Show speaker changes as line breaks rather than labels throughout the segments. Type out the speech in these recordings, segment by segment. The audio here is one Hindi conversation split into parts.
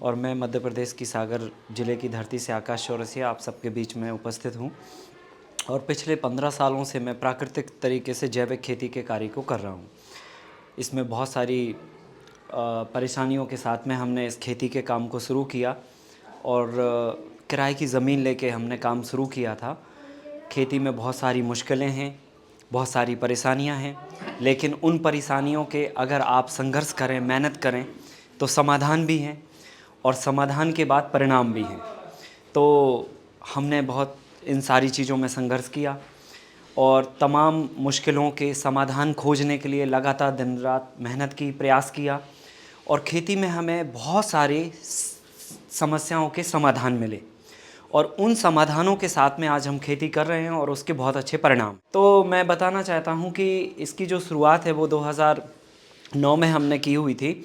और मैं मध्य प्रदेश की सागर ज़िले की धरती से आकाश चौरसिया आप सबके बीच में उपस्थित हूँ। और पिछले 15 सालों से मैं प्राकृतिक तरीके से जैविक खेती के कार्य को कर रहा हूँ। इसमें बहुत सारी परेशानियों के साथ में हमने इस खेती के काम को शुरू किया और किराए की ज़मीन लेके हमने काम शुरू किया था। खेती में बहुत सारी मुश्किलें हैं, बहुत सारी परेशानियां हैं, लेकिन उन परेशानियों के अगर आप संघर्ष करें, मेहनत करें तो समाधान भी हैं और समाधान के बाद परिणाम भी हैं। तो हमने बहुत इन सारी चीज़ों में संघर्ष किया और तमाम मुश्किलों के समाधान खोजने के लिए लगातार दिन रात मेहनत की, प्रयास किया और खेती में हमें बहुत सारी समस्याओं के समाधान मिले और उन समाधानों के साथ में आज हम खेती कर रहे हैं और उसके बहुत अच्छे परिणाम। तो मैं बताना चाहता हूं कि इसकी जो शुरुआत है वो 2009 में हमने की हुई थी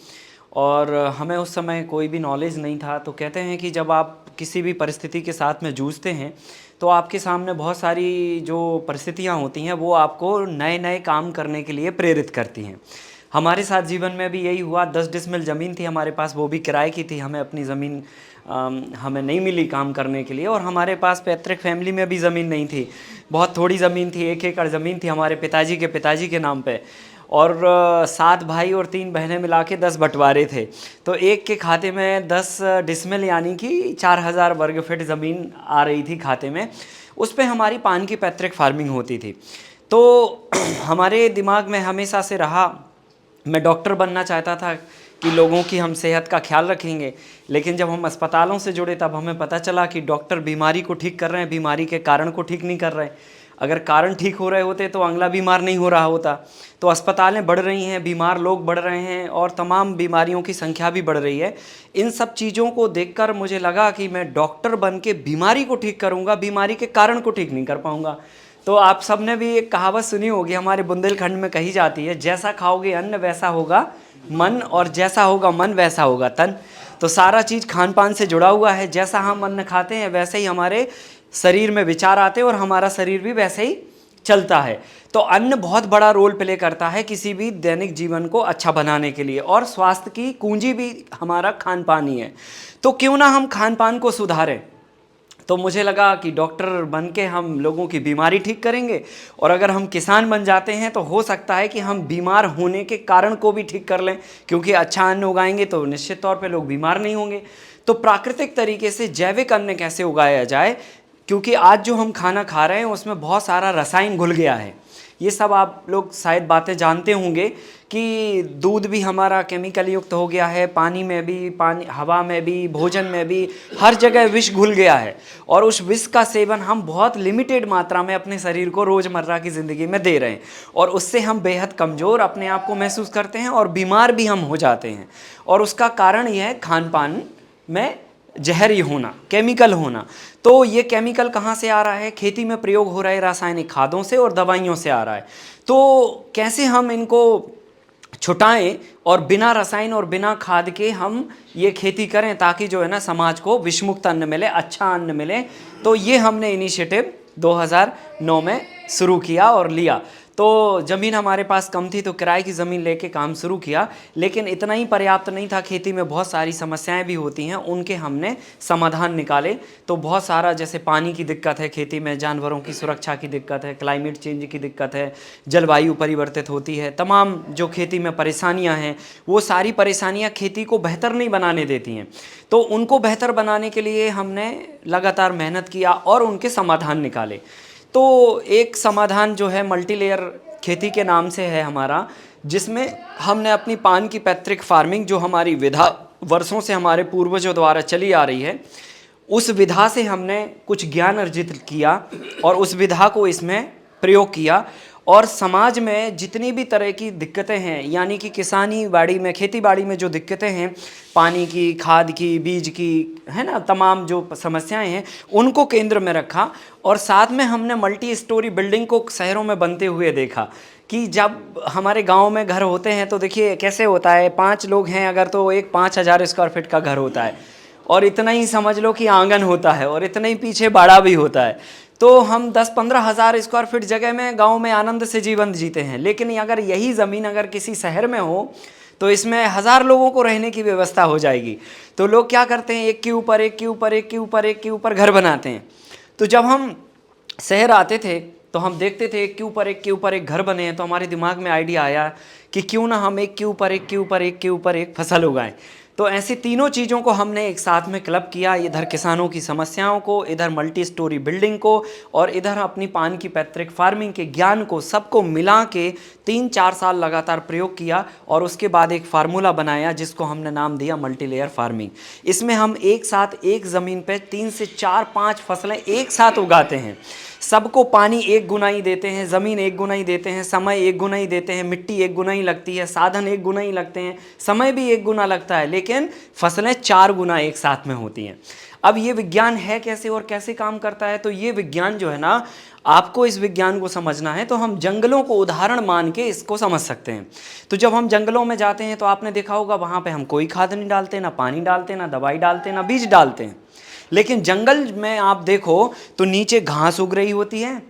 और हमें उस समय कोई भी नॉलेज नहीं था। तो कहते हैं कि जब आप किसी भी परिस्थिति के साथ में जूझते हैं तो आपके सामने बहुत सारी जो परिस्थितियां होती हैं वो आपको नए नए काम करने के लिए प्रेरित करती हैं। हमारे साथ जीवन में भी यही हुआ। 10 डिसमिल ज़मीन थी हमारे पास, वो भी किराए की थी। हमें अपनी ज़मीन हमें नहीं मिली काम करने के लिए और हमारे पास पैतृक फैमिली में भी ज़मीन नहीं थी। बहुत थोड़ी ज़मीन थी, 1 एकड़ ज़मीन थी हमारे पिताजी के नाम पे और 7 भाई और 3 बहनें मिला के 10 बंटवारे थे। तो एक के खाते में 10 डिसमिल यानी कि 4000 वर्ग फीट ज़मीन आ रही थी खाते में। उस पे हमारी पान की पैतृक फार्मिंग होती थी। तो हमारे दिमाग में हमेशा से रहा, मैं डॉक्टर बनना चाहता था कि लोगों की हम सेहत का ख्याल रखेंगे। लेकिन जब हम अस्पतालों से जुड़े तब हमें पता चला कि डॉक्टर बीमारी को ठीक कर रहे हैं, बीमारी के कारण को ठीक नहीं कर रहे। अगर कारण ठीक हो रहे होते तो अगला बीमार नहीं हो रहा होता। तो अस्पतालें बढ़ रही हैं, बीमार लोग बढ़ रहे हैं और तमाम बीमारियों की संख्या भी बढ़ रही है। इन सब चीज़ों को देखकर मुझे लगा कि मैं डॉक्टर बन के बीमारी को ठीक करूँगा, बीमारी के कारण को ठीक नहीं कर पाऊँगा। तो आप सब ने भी एक कहावत सुनी होगी, हमारे बुंदेलखंड में कही जाती है, जैसा खाओगे अन्न वैसा होगा मन और जैसा होगा मन वैसा होगा तन। तो सारा चीज़ खान पान से जुड़ा हुआ है। जैसा हम अन्न खाते हैं वैसे ही हमारे शरीर में विचार आते हैं और हमारा शरीर भी वैसे ही चलता है। तो अन्न बहुत बड़ा रोल प्ले करता है किसी भी दैनिक जीवन को अच्छा बनाने के लिए और स्वास्थ्य की कुंजी भी हमारा खान पान ही है। तो क्यों ना हम खान पान को सुधारें। तो मुझे लगा कि डॉक्टर बन के हम लोगों की बीमारी ठीक करेंगे और अगर हम किसान बन जाते हैं तो हो सकता है कि हम बीमार होने के कारण को भी ठीक कर लें, क्योंकि अच्छा अन्न उगाएंगे तो निश्चित तौर पे लोग बीमार नहीं होंगे। तो प्राकृतिक तरीके से जैविक अन्न कैसे उगाया जाए, क्योंकि आज जो हम खाना खा रहे हैं उसमें बहुत सारा रसायन घुल गया है। ये सब आप लोग शायद बातें जानते होंगे कि दूध भी हमारा केमिकल युक्त हो गया है, पानी में भी, हवा में भी, भोजन में भी, हर जगह विष घुल गया है और उस विष का सेवन हम बहुत लिमिटेड मात्रा में अपने शरीर को रोज़मर्रा की ज़िंदगी में दे रहे हैं और उससे हम बेहद कमज़ोर अपने आप को महसूस करते हैं और बीमार भी हम हो जाते हैं। और उसका कारण यह है खान पान में जहरी होना, केमिकल होना। तो ये केमिकल कहाँ से आ रहा है? खेती में प्रयोग हो रहे रासायनिक खादों से और दवाइयों से आ रहा है। तो कैसे हम इनको छुटाएं और बिना रसायन और बिना खाद के हम ये खेती करें ताकि जो है ना समाज को विषमुक्त अन्न मिले, अच्छा अन्न मिले। तो ये हमने इनिशिएटिव 2009 में शुरू किया और लिया। तो ज़मीन हमारे पास कम थी तो किराए की ज़मीन लेके काम शुरू किया, लेकिन इतना ही पर्याप्त नहीं था। खेती में बहुत सारी समस्याएं भी होती हैं, उनके हमने समाधान निकाले। तो बहुत सारा, जैसे पानी की दिक्कत है खेती में, जानवरों की सुरक्षा की दिक्कत है, क्लाइमेट चेंज की दिक्कत है, जलवायु परिवर्तित होती है, तमाम जो खेती में परेशानियाँ हैं वो सारी परेशानियाँ खेती को बेहतर नहीं बनाने देती हैं। तो उनको बेहतर बनाने के लिए हमने लगातार मेहनत किया और उनके समाधान निकाले। तो एक समाधान जो है मल्टी लेयर खेती के नाम से है हमारा, जिसमें हमने अपनी पान की पैतृक फार्मिंग, जो हमारी विधा वर्षों से हमारे पूर्वजों द्वारा चली आ रही है, उस विधा से हमने कुछ ज्ञान अर्जित किया और उस विधा को इसमें प्रयोग किया। और समाज में जितनी भी तरह की दिक्कतें हैं, यानी कि किसानी बाड़ी में, खेती बाड़ी में जो दिक्कतें हैं, पानी की, खाद की, बीज की, है ना, तमाम जो समस्याएं हैं उनको केंद्र में रखा। और साथ में हमने मल्टी स्टोरी बिल्डिंग को शहरों में बनते हुए देखा कि जब हमारे गांव में घर होते हैं तो देखिए कैसे होता है, 5 लोग हैं अगर तो एक 5000 स्क्वायर फीट का घर होता है और इतना ही समझ लो कि आंगन होता है और इतना ही पीछे बाड़ा भी होता है। तो हम 10-15 हज़ार स्क्वायर फीट जगह में गांव में आनंद से जीवन जीते हैं। लेकिन अगर यही ज़मीन अगर किसी शहर में हो तो इसमें 1000 लोगों को रहने की व्यवस्था हो जाएगी। तो लोग क्या करते हैं, एक के ऊपर एक के ऊपर एक के ऊपर एक के ऊपर घर बनाते हैं। तो जब हम शहर आते थे तो हम देखते थे एक के ऊपर एक के ऊपर एक घर बने हैं, तो हमारे दिमाग में आइडिया आया कि क्यों ना हम एक के ऊपर एक के ऊपर एक के ऊपर एक फसल उगाएं। तो ऐसी तीनों चीज़ों को हमने एक साथ में क्लब किया, इधर किसानों की समस्याओं को, इधर मल्टी स्टोरी बिल्डिंग को, और इधर अपनी पान की पैतृक फार्मिंग के ज्ञान को, सबको मिला के 3-4 साल लगातार प्रयोग किया और उसके बाद एक फार्मूला बनाया जिसको हमने नाम दिया मल्टी लेयर फार्मिंग। इसमें हम एक साथ एक ज़मीन पे 3 से 4-5 फसलें एक साथ उगाते हैं। सबको पानी एक गुना ही देते हैं, ज़मीन एक गुना ही देते हैं, समय एक गुना ही देते हैं, मिट्टी एक गुना ही लगती है, साधन एक गुना ही लगते हैं, समय भी एक गुना लगता है, लेकिन फसलें 4 गुना एक साथ में होती हैं। अब ये विज्ञान है कैसे और कैसे काम करता है, तो ये विज्ञान जो है ना, आपको इस विज्ञान को समझना है तो हम जंगलों को उदाहरण मान के इसको समझ सकते हैं। तो जब हम जंगलों में जाते हैं तो आपने देखा होगा वहाँ पे हम कोई खाद नहीं डालते, ना पानी डालते, ना दवाई डालते, ना बीज डालते हैं। लेकिन जंगल में आप देखो तो नीचे घास उग रही होती है,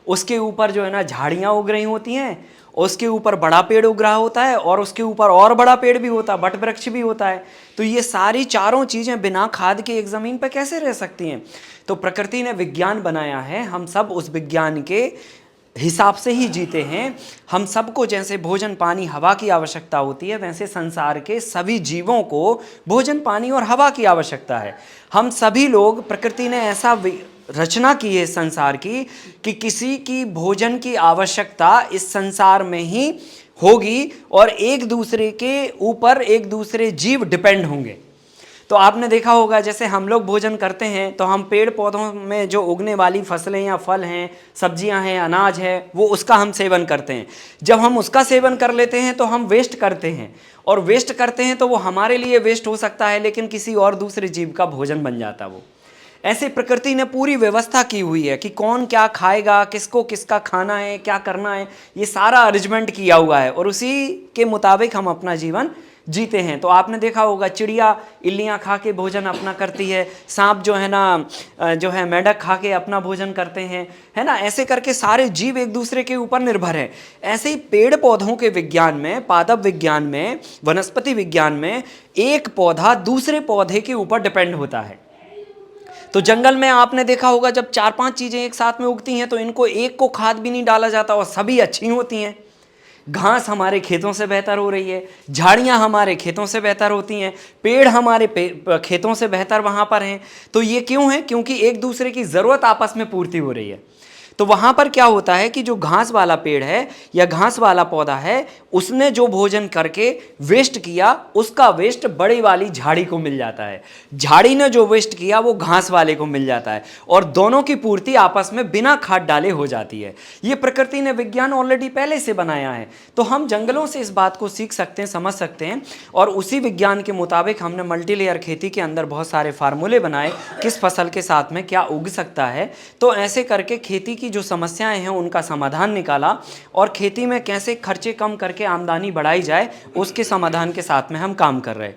उसके ऊपर जो है ना झाड़ियाँ उग रही होती हैं, उसके ऊपर बड़ा पेड़ उग रहा होता है और उसके ऊपर और बड़ा पेड़ भी होता है, बट वृक्ष भी होता है। तो ये सारी चारों चीज़ें बिना खाद के एक ज़मीन पर कैसे रह सकती हैं? तो प्रकृति ने विज्ञान बनाया है, हम सब उस विज्ञान के हिसाब से ही जीते हैं। हम सबको जैसे भोजन पानी हवा की आवश्यकता होती है, वैसे संसार के सभी जीवों को भोजन पानी और हवा की आवश्यकता है। हम सभी लोग, प्रकृति ने ऐसा रचना की है संसार की कि किसी की भोजन की आवश्यकता इस संसार में ही होगी और एक दूसरे के ऊपर एक दूसरे जीव डिपेंड होंगे। तो आपने देखा होगा जैसे हम लोग भोजन करते हैं तो हम पेड़ पौधों में जो उगने वाली फसलें या फल हैं, सब्जियां हैं, अनाज है, वो उसका हम सेवन करते हैं। जब हम उसका सेवन कर लेते हैं तो हम वेस्ट करते हैं, और वेस्ट करते हैं तो वो हमारे लिए वेस्ट हो सकता है लेकिन किसी और दूसरे जीव का भोजन बन जाता वो। ऐसे प्रकृति ने पूरी व्यवस्था की हुई है कि कौन क्या खाएगा, किसको किसका खाना है, क्या करना है, ये सारा अरेंजमेंट किया हुआ है और उसी के मुताबिक हम अपना जीवन जीते हैं। तो आपने देखा होगा चिड़िया इल्लियाँ खा के भोजन अपना करती है, सांप जो है ना जो है मेंढक खा के अपना भोजन करते हैं, है ना। ऐसे करके सारे जीव एक दूसरे के ऊपर निर्भर है। ऐसे ही पेड़ पौधों के विज्ञान में, पादप विज्ञान में, वनस्पति विज्ञान में एक पौधा दूसरे पौधे के ऊपर डिपेंड होता है। तो जंगल में आपने देखा होगा जब 4-5 चीज़ें एक साथ में उगती हैं तो इनको एक को खाद भी नहीं डाला जाता और सभी अच्छी होती हैं। घास हमारे खेतों से बेहतर हो रही है, झाड़ियाँ हमारे खेतों से बेहतर होती हैं, पेड़ हमारे खेतों से बेहतर वहाँ पर हैं। तो ये क्यों है? क्योंकि एक दूसरे की ज़रूरत आपस में पूर्ति हो रही है। तो वहाँ पर क्या होता है कि जो घास वाला पेड़ है या घास वाला पौधा है, उसने जो भोजन करके वेस्ट किया, उसका वेस्ट बड़ी वाली झाड़ी को मिल जाता है, झाड़ी ने जो वेस्ट किया वो घास वाले को मिल जाता है, और दोनों की पूर्ति आपस में बिना खाद डाले हो जाती है। ये प्रकृति ने विज्ञान ऑलरेडी पहले से बनाया है। तो हम जंगलों से इस बात को सीख सकते हैं, समझ सकते हैं, और उसी विज्ञान के मुताबिक हमने मल्टी लेयर खेती के अंदर बहुत सारे फार्मूले बनाए, किस फसल के साथ में क्या उग सकता है। तो ऐसे करके खेती की जो समस्याएं हैं उनका समाधान निकाला, और खेती में कैसे खर्चे कम करके आमदनी बढ़ाई जाए उसके समाधान के साथ में हम काम कर रहे हैं।